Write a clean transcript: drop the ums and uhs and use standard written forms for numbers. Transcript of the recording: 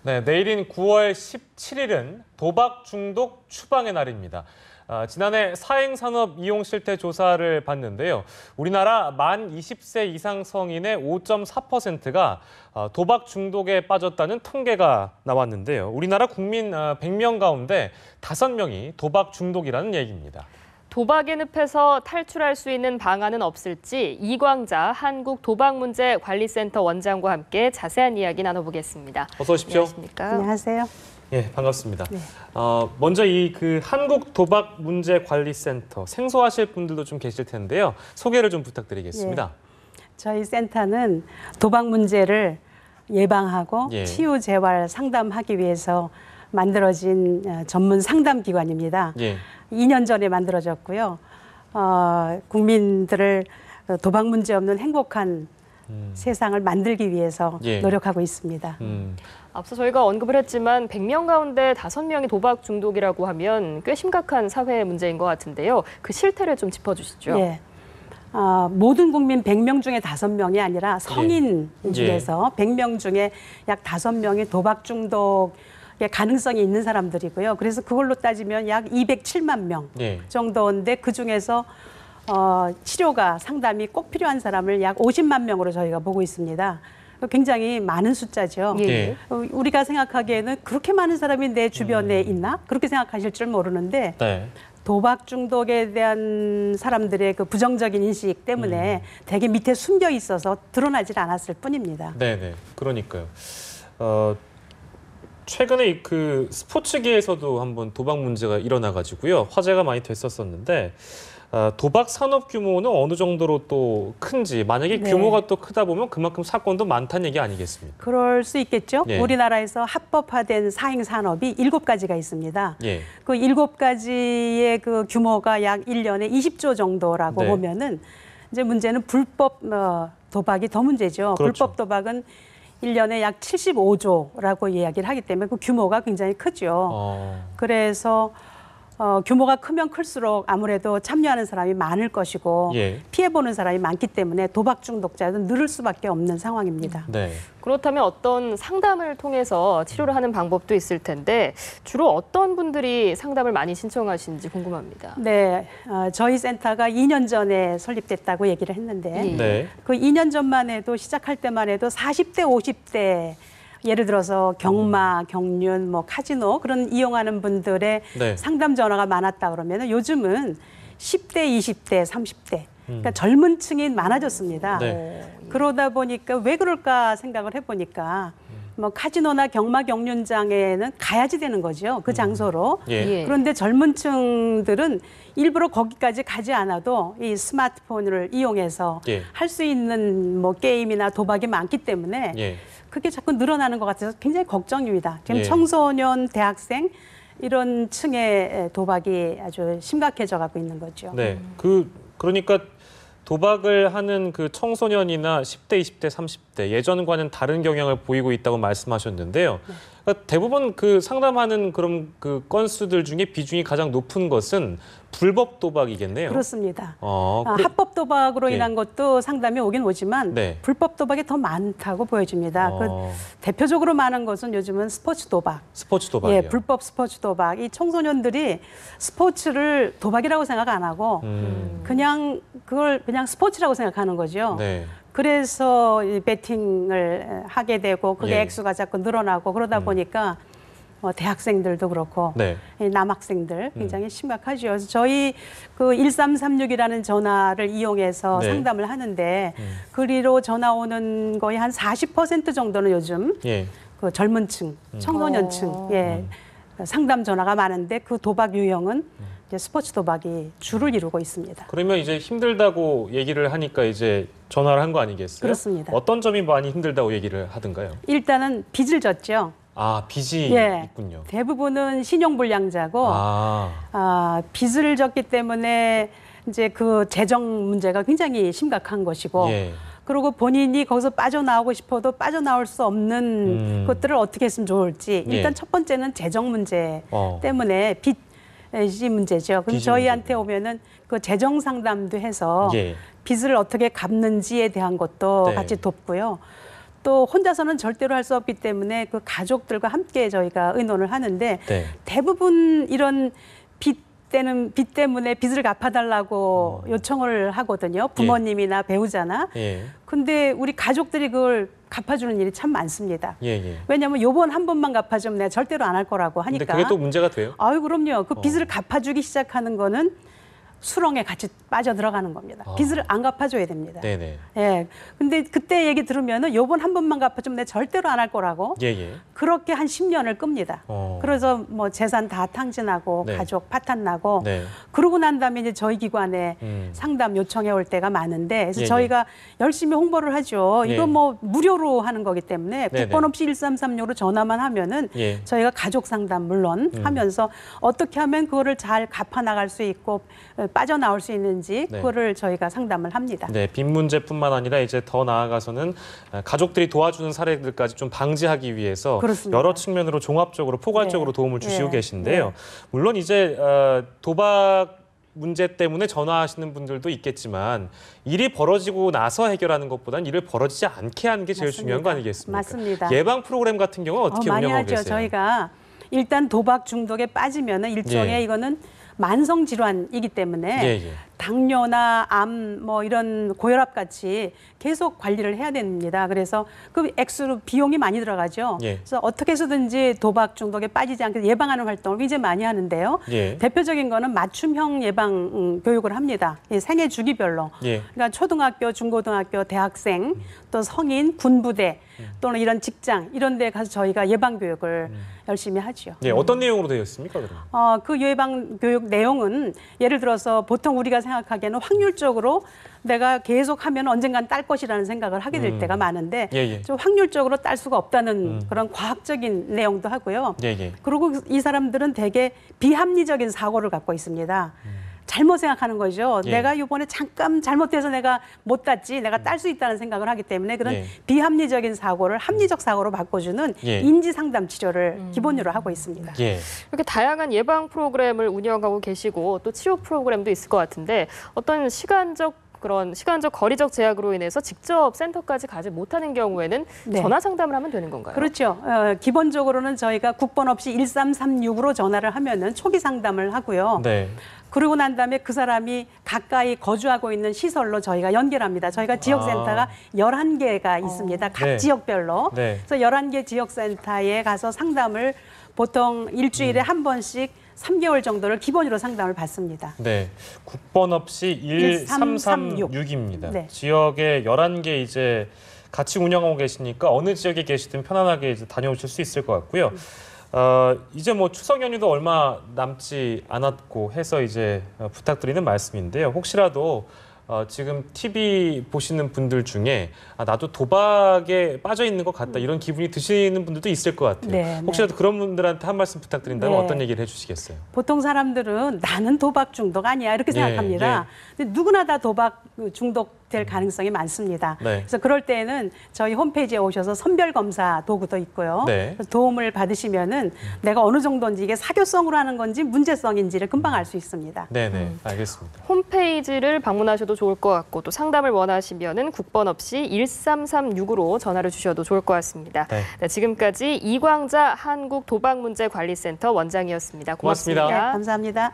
네, 내일인 9월 17일은 도박 중독 추방의 날입니다. 지난해 사행산업 이용 실태 조사를 봤는데요. 우리나라 만 20세 이상 성인의 5.4%가 도박 중독에 빠졌다는 통계가 나왔는데요. 우리나라 국민 100명 가운데 5명이 도박 중독이라는 얘기입니다. 도박의 늪에서 탈출할 수 있는 방안은 없을지 이광자 한국도박문제관리센터 원장과 함께 자세한 이야기 나눠보겠습니다. 어서 오십시오. 안녕하십니까? 안녕하세요. 예, 반갑습니다. 네. 먼저 이 한국도박문제관리센터 생소하실 분들도 좀 계실 텐데요. 소개를 좀 부탁드리겠습니다. 예. 저희 센터는 도박 문제를 예방하고 치유 재활 상담하기 위해서 만들어진 전문 상담 기관입니다. 2년 전에 만들어졌고요. 국민들을 도박 문제 없는 행복한 세상을 만들기 위해서 노력하고 있습니다. 앞서 저희가 언급을 했지만 100명 가운데 5명이 도박 중독이라고 하면 꽤 심각한 사회 문제인 것 같은데요. 그 실태를 좀 짚어주시죠. 예. 모든 국민 100명 중에 5명이 아니라 성인 중에서 100명 중에 약 5명이 도박 중독 가능성이 있는 사람들이고요. 그래서 그걸로 따지면 약 207만 명 정도인데 그중에서 치료가 상담이 꼭 필요한 사람을 약 50만 명으로 저희가 보고 있습니다. 굉장히 많은 숫자죠. 우리가 생각하기에는 그렇게 많은 사람이 내 주변에 있나? 그렇게 생각하실 줄 모르는데 도박 중독에 대한 사람들의 그 부정적인 인식 때문에 되게 밑에 숨겨 있어서 드러나질 않았을 뿐입니다. 네네, 그러니까요. 최근에 그 스포츠계에서도 한번 도박 문제가 일어나가지고요. 화제가 많이 됐었었는데 도박 산업 규모는 어느 정도로 또 큰지 만약에 규모가 또 크다 보면 그만큼 사건도 많다는 얘기 아니겠습니까? 그럴 수 있겠죠. 우리나라에서 합법화된 사행 산업이 7가지가 있습니다. 그 7가지의 그 규모가 약 1년에 20조 정도라고 보면은 이제 문제는 불법 도박이 더 문제죠. 그렇죠. 불법 도박은 1년에 약 75조라고 이야기를 하기 때문에 그 규모가 굉장히 크죠. 그래서 규모가 크면 클수록 아무래도 참여하는 사람이 많을 것이고 피해보는 사람이 많기 때문에 도박 중독자는 늘을 수밖에 없는 상황입니다. 그렇다면 어떤 상담을 통해서 치료를 하는 방법도 있을 텐데 주로 어떤 분들이 상담을 많이 신청하시는지 궁금합니다. 네, 저희 센터가 2년 전에 설립됐다고 얘기를 했는데 그 2년 전만 해도 시작할 때만 해도 40대, 50대 예를 들어서 경마, 경륜, 뭐 카지노 그런 이용하는 분들의 상담 전화가 많았다 그러면 요즘은 10대, 20대, 30대 그러니까 젊은 층이 많아졌습니다. 그러다 보니까 왜 그럴까 생각을 해보니까 뭐 카지노나 경마, 경륜장에는 가야지 되는 거죠. 그 장소로. 그런데 젊은 층들은 일부러 거기까지 가지 않아도 이 스마트폰을 이용해서 할 수 있는 뭐 게임이나 도박이 많기 때문에 그게 자꾸 늘어나는 것 같아서 굉장히 걱정입니다. 지금 청소년, 대학생 이런 층의 도박이 아주 심각해져 가고 있는 거죠. 그러니까 도박을 하는 그 청소년이나 10대, 20대, 30대 예전과는 다른 경향을 보이고 있다고 말씀하셨는데요. 그러니까 대부분 그 상담하는 그런 그 건수들 중에 비중이 가장 높은 것은 불법 도박이겠네요. 그렇습니다. 합법 도박으로 인한 것도 상담이 오긴 오지만 불법 도박이 더 많다고 보여집니다. 그 대표적으로 많은 것은 요즘은 스포츠 도박. 스포츠 도박이요. 불법 스포츠 도박. 이 청소년들이 스포츠를 도박이라고 생각 안 하고 그냥 그걸 그냥 스포츠라고 생각하는 거죠. 그래서 배팅을 하게 되고 그게 액수가 자꾸 늘어나고 그러다 보니까 대학생들도 그렇고 남학생들 굉장히 심각하죠. 그래서 저희 그 1336이라는 전화를 이용해서 상담을 하는데 그리로 전화 오는 거의 한 40% 정도는 요즘 그 젊은 층, 청소년층 상담 전화가 많은데 그 도박 유형은 이제 스포츠 도박이 주를 이루고 있습니다. 그러면 이제 힘들다고 얘기를 하니까 이제 전화를 한 거 아니겠어요? 그렇습니다. 어떤 점이 많이 힘들다고 얘기를 하던가요? 일단은 빚을 졌죠. 빚이 있군요. 대부분은 신용불량자고 빚을 졌기 때문에 이제 그 재정 문제가 굉장히 심각한 것이고 그리고 본인이 거기서 빠져나오고 싶어도 빠져나올 수 없는 것들을 어떻게 했으면 좋을지 일단 첫 번째는 재정 문제 때문에 빚이 문제죠. 그럼 저희한테 오면은 그 재정 상담도 해서 빚을 어떻게 갚는지에 대한 것도 같이 돕고요. 또 혼자서는 절대로 할 수 없기 때문에 그 가족들과 함께 저희가 의논을 하는데 네. 대부분 이런 빚 때문에 빚을 갚아달라고 요청을 하거든요. 부모님이나 배우자나. 예. 근데 우리 가족들이 그걸 갚아주는 일이 참 많습니다. 예, 예. 왜냐하면 요번 한 번만 갚아주면 내가 절대로 안 할 거라고 하니까. 근데 그게 또 문제가 돼요? 아유, 그럼요. 그 빚을 갚아주기 시작하는 거는 수렁에 같이 빠져 들어가는 겁니다. 빚을 안 갚아줘야 됩니다. 네네. 예. 근데 그때 얘기 들으면은 요번 한 번만 갚아주면 내가 절대로 안 할 거라고. 예, 예. 그렇게 한 10년을 끕니다. 그래서 뭐 재산 다 탕진하고 네. 가족 파탄 나고 네. 그러고 난 다음에 이제 저희 기관에 상담 요청해 올 때가 많은데 그래서 예, 저희가 열심히 홍보를 하죠. 예. 이거 뭐 무료로 하는 거기 때문에 네네. 국번 없이 1336으로 전화만 하면은 예. 저희가 가족 상담 물론 하면서 어떻게 하면 그거를 잘 갚아 나갈 수 있고 빠져나올 수 있는지 네. 그거를 저희가 상담을 합니다. 네, 빚 문제뿐만 아니라 이제 더 나아가서는 가족들이 도와주는 사례들까지 좀 방지하기 위해서 그렇습니다. 여러 측면으로 종합적으로 포괄적으로 네. 도움을 주시고 네. 계신데요. 네. 물론 이제 도박 문제 때문에 전화하시는 분들도 있겠지만 일이 벌어지고 나서 해결하는 것보다는 일을 벌어지지 않게 하는 게 제일 맞습니다. 중요한 거 아니겠습니까? 맞습니다. 예방 프로그램 같은 경우는 어떻게 많이 운영하고 하죠. 계세요? 저희가 일단 도박 중독에 빠지면은 일종의 예. 이거는 만성 질환이기 때문에 예, 예. 당뇨나 암 뭐 이런 고혈압 같이 계속 관리를 해야 됩니다. 그래서 그 액수로 비용이 많이 들어가죠. 예. 그래서 어떻게 해서든지 도박 중독에 빠지지 않게 예방하는 활동을 굉장히 많이 하는데요. 예. 대표적인 거는 맞춤형 예방 교육을 합니다. 이 생애 주기별로. 예. 그러니까 초등학교, 중고등학교, 대학생, 또 성인, 군부대 또는 이런 직장 이런 데 가서 저희가 예방 교육을 열심히 하죠. 예, 어떤 내용으로 되어 있습니까, 그럼? 그 예방 교육 내용은 예를 들어서 보통 우리가 생각하기에는 확률적으로 내가 계속 하면 언젠간 딸 것이라는 생각을 하게 될 때가 많은데 예, 예. 좀 확률적으로 딸 수가 없다는 그런 과학적인 내용도 하고요. 예, 예. 그리고 이 사람들은 되게 비합리적인 사고를 갖고 있습니다. 잘못 생각하는 거죠. 예. 내가 이번에 잠깐 잘못해서 내가 못 땄지, 내가 딸 수 있다는 생각을 하기 때문에 그런 예. 비합리적인 사고를 합리적 사고로 바꿔주는 예. 인지 상담 치료를 기본으로 하고 있습니다. 예. 이렇게 다양한 예방 프로그램을 운영하고 계시고 또 치료 프로그램도 있을 것 같은데 어떤 시간적 거리적 제약으로 인해서 직접 센터까지 가지 못하는 경우에는 네. 전화 상담을 하면 되는 건가요? 그렇죠. 기본적으로는 저희가 국번 없이 1336으로 전화를 하면은 초기 상담을 하고요. 네. 그러고 난 다음에 그 사람이 가까이 거주하고 있는 시설로 저희가 연결합니다. 저희가 지역센터가 11개가 있습니다. 각 네. 지역별로. 네. 그래서 11개 지역센터에 가서 상담을 보통 일주일에 한 번씩 3개월 정도를 기본으로 상담을 받습니다. 네, 국번 없이 1336입니다. 네. 지역에 11개 이제 같이 운영하고 계시니까 어느 지역에 계시든 편안하게 이제 다녀오실 수 있을 것 같고요. 이제 뭐 추석 연휴도 얼마 남지 않았고 해서 이제 부탁드리는 말씀인데요. 혹시라도 지금 TV 보시는 분들 중에 나도 도박에 빠져 있는 것 같다 이런 기분이 드시는 분들도 있을 것 같아요. 네, 혹시라도 그런 분들한테 한 말씀 부탁드린다면 네. 어떤 얘기를 해주시겠어요? 보통 사람들은 나는 도박 중독 아니야 이렇게 예, 생각합니다. 근데 누구나 다 도박 중독될 가능성이 많습니다. 네. 그래서 그럴 때는 저희 홈페이지에 오셔서 선별 검사 도구도 있고요. 네. 그래서 도움을 받으시면은 내가 어느 정도인지 이게 사교성으로 하는 건지 문제성인지를 금방 알 수 있습니다. 네네, 알겠습니다. 홈페이지를 방문하셔도 좋을 것 같고 또 상담을 원하시면은 국번 없이 1336으로 전화를 주셔도 좋을 것 같습니다. 네. 네, 지금까지 이광자 한국도박문제관리센터 원장이었습니다. 고맙습니다. 고맙습니다. 네, 감사합니다.